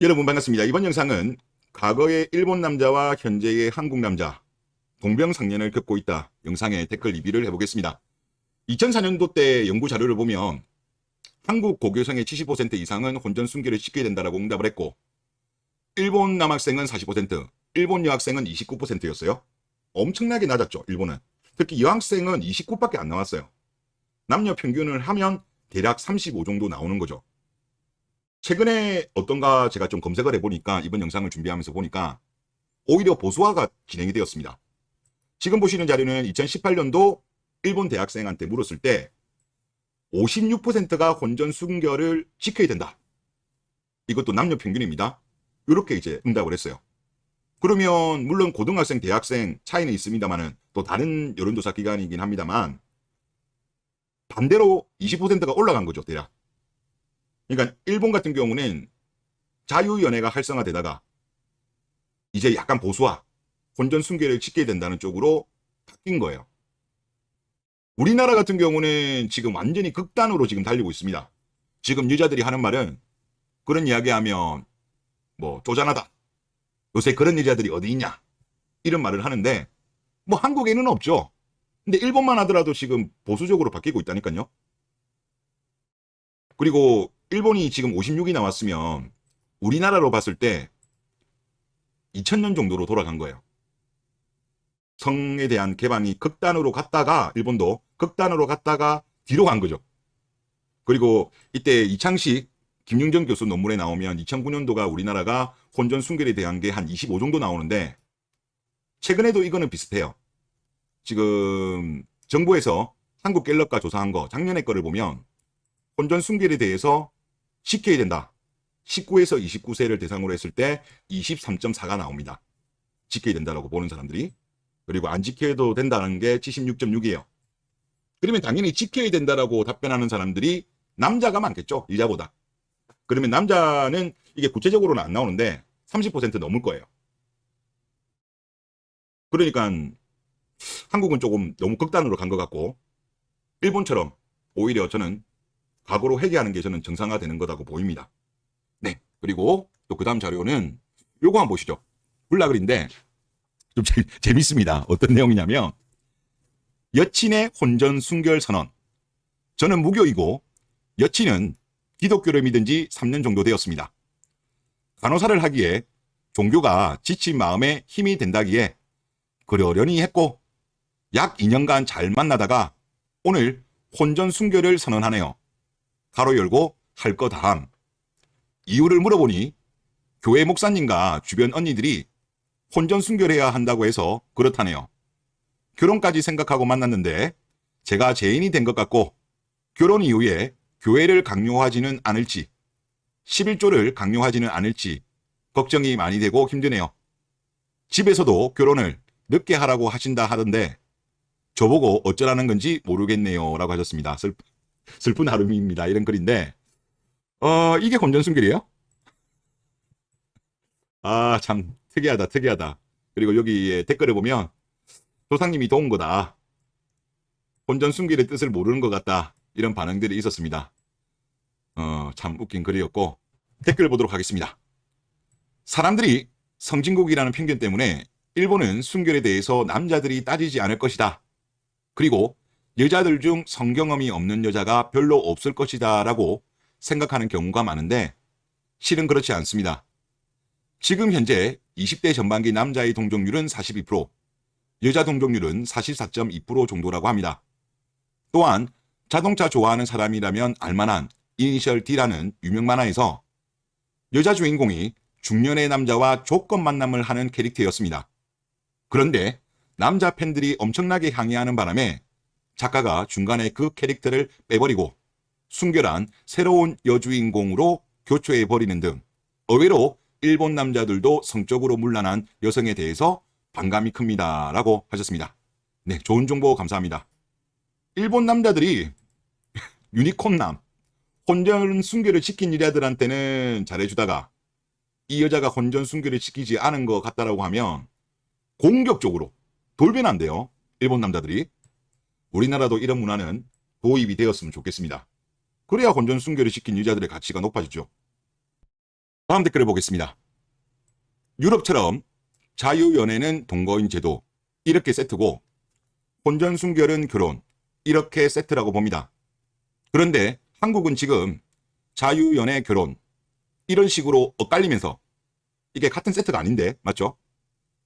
여러분 반갑습니다. 이번 영상은 과거의 일본 남자와 현재의 한국 남자 동병상련을 겪고 있다 영상에 댓글 리뷰를 해보겠습니다. 2004년도 때 연구 자료를 보면 한국 고교생의 70% 이상은 혼전 순결을 시켜야 된다고 응답을 했고, 일본 남학생은 40%, 일본 여학생은 29%였어요. 엄청나게 낮았죠, 일본은. 특히 여학생은 29밖에 안 나왔어요. 남녀 평균을 하면 대략 35 정도 나오는 거죠. 최근에 어떤가 제가 좀 검색을 해보니까, 이번 영상을 준비하면서 보니까 오히려 보수화가 진행이 되었습니다. 지금 보시는 자료는 2018년도 일본 대학생한테 물었을 때 56%가 혼전 순결을 지켜야 된다. 이것도 남녀 평균입니다. 이렇게 이제 응답을 했어요. 그러면 물론 고등학생, 대학생 차이는 있습니다만은, 또 다른 여론조사 기관이긴 합니다만, 반대로 20%가 올라간 거죠, 대략. 그러니까 일본 같은 경우는 자유연애가 활성화되다가 이제 약간 보수화, 혼전 순결을 지켜야 된다는 쪽으로 바뀐 거예요. 우리나라 같은 경우는 지금 완전히 극단으로 지금 달리고 있습니다. 지금 여자들이 하는 말은, 그런 이야기하면 뭐 쪼잔하다, 요새 그런 여자들이 어디 있냐, 이런 말을 하는데, 뭐 한국에는 없죠. 근데 일본만 하더라도 지금 보수적으로 바뀌고 있다니까요. 그리고 일본이 지금 56이 나왔으면 우리나라로 봤을 때 2000년 정도로 돌아간 거예요. 성에 대한 개방이 극단으로 갔다가, 일본도 극단으로 갔다가 뒤로 간 거죠. 그리고 이때 이창식, 김윤정 교수 논문에 나오면 2009년도가 우리나라가 혼전 순결에 대한 게 한 25 정도 나오는데, 최근에도 이거는 비슷해요. 지금 정부에서 한국갤럽과 조사한 거, 작년에 거를 보면 혼전 순결에 대해서 지켜야 된다, 19에서 29세를 대상으로 했을 때 23.4가 나옵니다. 지켜야 된다라고 보는 사람들이. 그리고 안 지켜도 된다는 게 76.6이에요. 그러면 당연히 지켜야 된다라고 답변하는 사람들이 남자가 많겠죠, 여자보다. 그러면 남자는 이게 구체적으로는 안 나오는데 30% 넘을 거예요. 그러니까 한국은 조금 너무 극단으로 간 것 같고, 일본처럼 오히려 저는 과거로 회귀하는 게 저는 정상화되는 거라고 보입니다. 네. 그리고 또 그 다음 자료는 요거 한번 보시죠. 블락글인데 좀 재밌습니다. 어떤 내용이냐면, 여친의 혼전 순결 선언. 저는 무교이고 여친은 기독교를 믿은 지 3년 정도 되었습니다. 간호사를 하기에 종교가 지친 마음에 힘이 된다기에 그러려니 했고, 약 2년간 잘 만나다가 오늘 혼전 순결을 선언하네요. 가로 열고 할 거 다함. 이유를 물어보니 교회 목사님과 주변 언니들이 혼전 순결해야 한다고 해서 그렇다네요. 결혼까지 생각하고 만났는데 제가 죄인이 된 것 같고, 결혼 이후에 교회를 강요하지는 않을지, 11조를 강요하지는 않을지 걱정이 많이 되고 힘드네요. 집에서도 결혼을 늦게 하라고 하신다 하던데 저보고 어쩌라는 건지 모르겠네요 라고 하셨습니다. 슬픈 하루입니다. 이런 글인데, 이게 혼전 순결이에요? 아, 참 특이하다, 특이하다. 그리고 여기에 댓글에 보면 조상님이 도운 거다, 혼전 순결의 뜻을 모르는 것 같다, 이런 반응들이 있었습니다. 참 웃긴 글이었고, 댓글 보도록 하겠습니다. 사람들이 성진국이라는 편견 때문에 일본은 순결에 대해서 남자들이 따지지 않을 것이다, 그리고 여자들 중 성경험이 없는 여자가 별로 없을 것이다 라고 생각하는 경우가 많은데, 실은 그렇지 않습니다. 지금 현재 20대 전반기 남자의 동정률은 42%, 여자 동정률은 44.2% 정도라고 합니다. 또한 자동차 좋아하는 사람이라면 알만한 이니셜 D라는 유명 만화에서 여자 주인공이 중년의 남자와 조건 만남을 하는 캐릭터였습니다. 그런데 남자 팬들이 엄청나게 항의하는 바람에 작가가 중간에 그 캐릭터를 빼버리고 순결한 새로운 여주인공으로 교체해버리는 등, 의외로 일본 남자들도 성적으로 문란한 여성에 대해서 반감이 큽니다 라고 하셨습니다. 네, 좋은 정보 감사합니다. 일본 남자들이 유니콘남, 혼전 순결을 지킨 여자들한테는 잘해주다가 이 여자가 혼전 순결을 지키지 않은 것 같다라고 하면 공격적으로 돌변한대요, 일본 남자들이. 우리나라도 이런 문화는 도입이 되었으면 좋겠습니다. 그래야 혼전 순결을 지킨 여자들의 가치가 높아지죠. 다음 댓글을 보겠습니다. 유럽처럼 자유연애는 동거인 제도 이렇게 세트고 혼전 순결은 결혼 이렇게 세트라고 봅니다. 그런데 한국은 지금 자유연애 결혼 이런 식으로 엇갈리면서 이게 같은 세트가 아닌데 맞죠?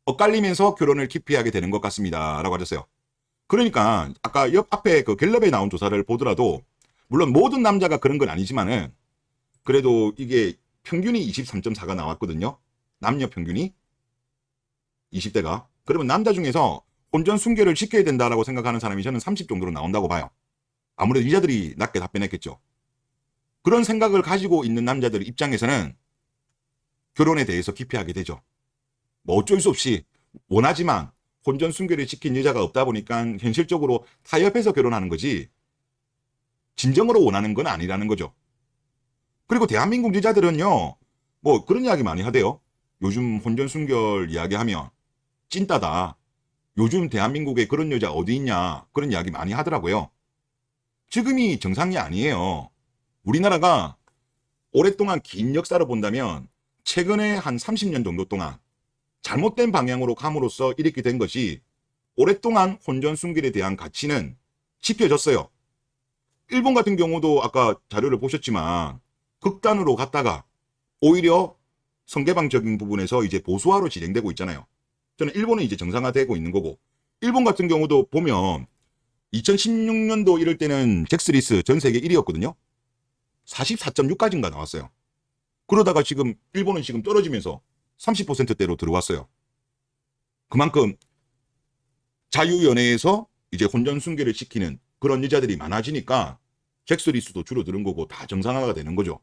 엇갈리면서 결혼을 기피하게 되는 것 같습니다 라고 하셨어요. 그러니까 아까 옆 앞에 그 갤럽에 나온 조사를 보더라도 물론 모든 남자가 그런 건 아니지만은 그래도 이게 평균이 23.4가 나왔거든요. 남녀 평균이 20대가. 그러면 남자 중에서 혼전 순결을 지켜야 된다라고 생각하는 사람이 저는 30 정도로 나온다고 봐요. 아무래도 여자들이 낮게 답변했겠죠. 그런 생각을 가지고 있는 남자들 입장에서는 결혼에 대해서 기피하게 되죠. 뭐 어쩔 수 없이 원하지만 혼전 순결을 지킨 여자가 없다 보니까 현실적으로 타협해서 결혼하는 거지 진정으로 원하는 건 아니라는 거죠. 그리고 대한민국 여자들은요, 뭐 그런 이야기 많이 하대요. 요즘 혼전 순결 이야기하면 찐따다. 요즘 대한민국에 그런 여자 어디 있냐 그런 이야기 많이 하더라고요. 지금이 정상이 아니에요. 우리나라가 오랫동안 긴 역사를 본다면 최근에 한 30년 정도 동안 잘못된 방향으로 감으로써 이렇게 된 것이 오랫동안 혼전 순결에 대한 가치는 지켜졌어요. 일본 같은 경우도 아까 자료를 보셨지만 극단으로 갔다가 오히려 성개방적인 부분에서 이제 보수화로 진행되고 있잖아요. 저는 일본은 이제 정상화되고 있는 거고 일본 같은 경우도 보면 2016년도 이럴 때는 잭스리스 전 세계 1위였거든요. 44.6까지인가 나왔어요. 그러다가 지금 일본은 지금 떨어지면서 30%대로 들어왔어요. 그만큼 자유연애에서 이제 혼전 순결을 지키는 그런 여자들이 많아지니까 잭스리스도 줄어드는 거고 다 정상화가 되는 거죠.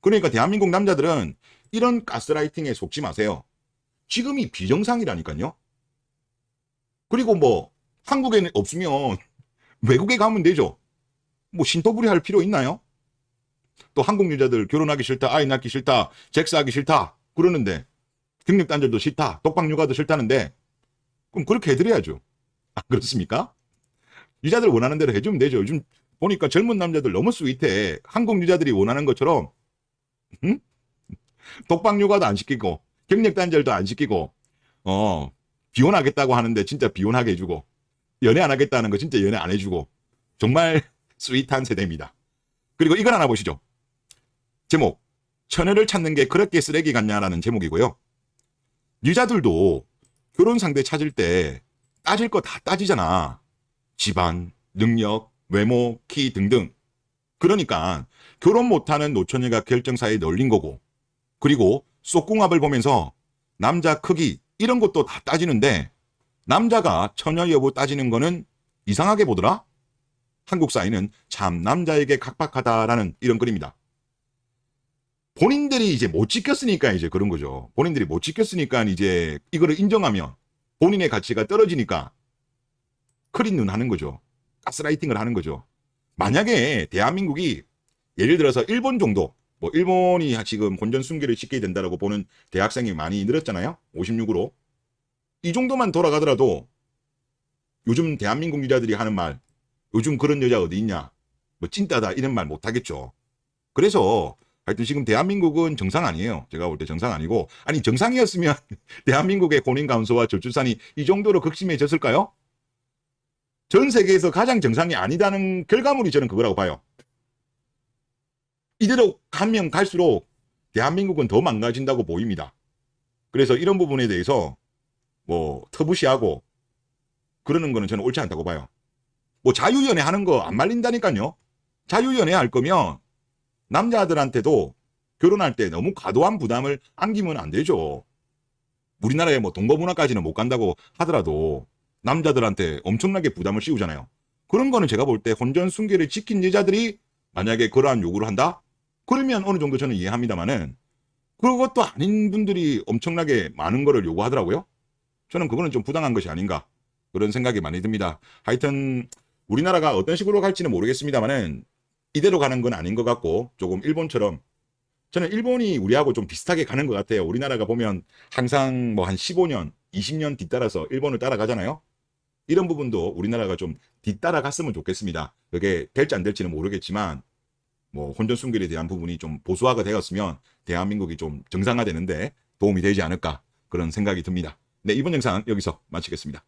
그러니까 대한민국 남자들은 이런 가스라이팅에 속지 마세요. 지금이 비정상이라니까요. 그리고 뭐 한국에는 없으면 외국에 가면 되죠. 뭐 신토부리 할 필요 있나요? 또 한국 여자들 결혼하기 싫다, 아이 낳기 싫다, 잭스하기 싫다 그러는데 경력단절도 싫다, 독박육아도 싫다는데 그럼 그렇게 해드려야죠. 안 그렇습니까? 여자들 원하는 대로 해주면 되죠. 요즘 보니까 젊은 남자들 너무 스윗해. 한국 여자들이 원하는 것처럼 응? 독박육아도 안 시키고 경력단절도 안 시키고 비혼하겠다고 하는데 진짜 비혼하게 해주고 연애 안 하겠다는 거 진짜 연애 안 해주고 정말 스윗한 세대입니다. 그리고 이걸 하나 보시죠. 제목 처녀를 찾는 게 그렇게 쓰레기 같냐라는 제목이고요. 여자들도 결혼 상대 찾을 때 따질 거 다 따지잖아. 집안, 능력, 외모, 키 등등. 그러니까 결혼 못하는 노처녀가 결정사에 널린 거고 그리고 쏙궁합을 보면서 남자 크기 이런 것도 다 따지는데 남자가 처녀 여부 따지는 거는 이상하게 보더라? 한국 사회는 참 남자에게 각박하다라는 이런 글입니다. 본인들이 이제 못 지켰으니까 이제 그런 거죠. 본인들이 못 지켰으니까 이제 이거를 인정하면 본인의 가치가 떨어지니까 크린 눈 하는 거죠. 가스라이팅을 하는 거죠. 만약에 대한민국이 예를 들어서 일본 정도 뭐 일본이 지금 혼전 순결을 지켜야 된다라고 보는 대학생이 많이 늘었잖아요. 56으로. 이 정도만 돌아가더라도 요즘 대한민국 여자들이 하는 말 요즘 그런 여자 어디 있냐 뭐 찐따다 이런 말 못하겠죠. 그래서 하여튼 지금 대한민국은 정상 아니에요. 제가 볼 때 정상 아니고 아니 정상이었으면 대한민국의 혼인 감소와 저출산이 이 정도로 극심해졌을까요? 전 세계에서 가장 정상이 아니다는 결과물이 저는 그거라고 봐요. 이대로 가면 갈수록 대한민국은 더 망가진다고 보입니다. 그래서 이런 부분에 대해서 뭐 터부시하고 그러는 거는 저는 옳지 않다고 봐요. 뭐 자유연애 하는 거 안 말린다니까요. 자유연애 할 거면 남자들한테도 결혼할 때 너무 과도한 부담을 안기면 안 되죠. 우리나라에 뭐 동거문화까지는 못 간다고 하더라도 남자들한테 엄청나게 부담을 씌우잖아요. 그런 거는 제가 볼 때 혼전 순결을 지킨 여자들이 만약에 그러한 요구를 한다? 그러면 어느 정도 저는 이해합니다만은 그것도 아닌 분들이 엄청나게 많은 거를 요구하더라고요. 저는 그거는 좀 부당한 것이 아닌가 그런 생각이 많이 듭니다. 하여튼 우리나라가 어떤 식으로 갈지는 모르겠습니다만은 이대로 가는 건 아닌 것 같고 조금 일본처럼 저는 일본이 우리하고 좀 비슷하게 가는 것 같아요. 우리나라가 보면 항상 뭐 한 15년, 20년 뒤따라서 일본을 따라가잖아요. 이런 부분도 우리나라가 좀 뒤따라갔으면 좋겠습니다. 그게 될지 안 될지는 모르겠지만 뭐 혼전 순결에 대한 부분이 좀 보수화가 되었으면 대한민국이 좀 정상화되는데 도움이 되지 않을까 그런 생각이 듭니다. 네, 이번 영상 여기서 마치겠습니다.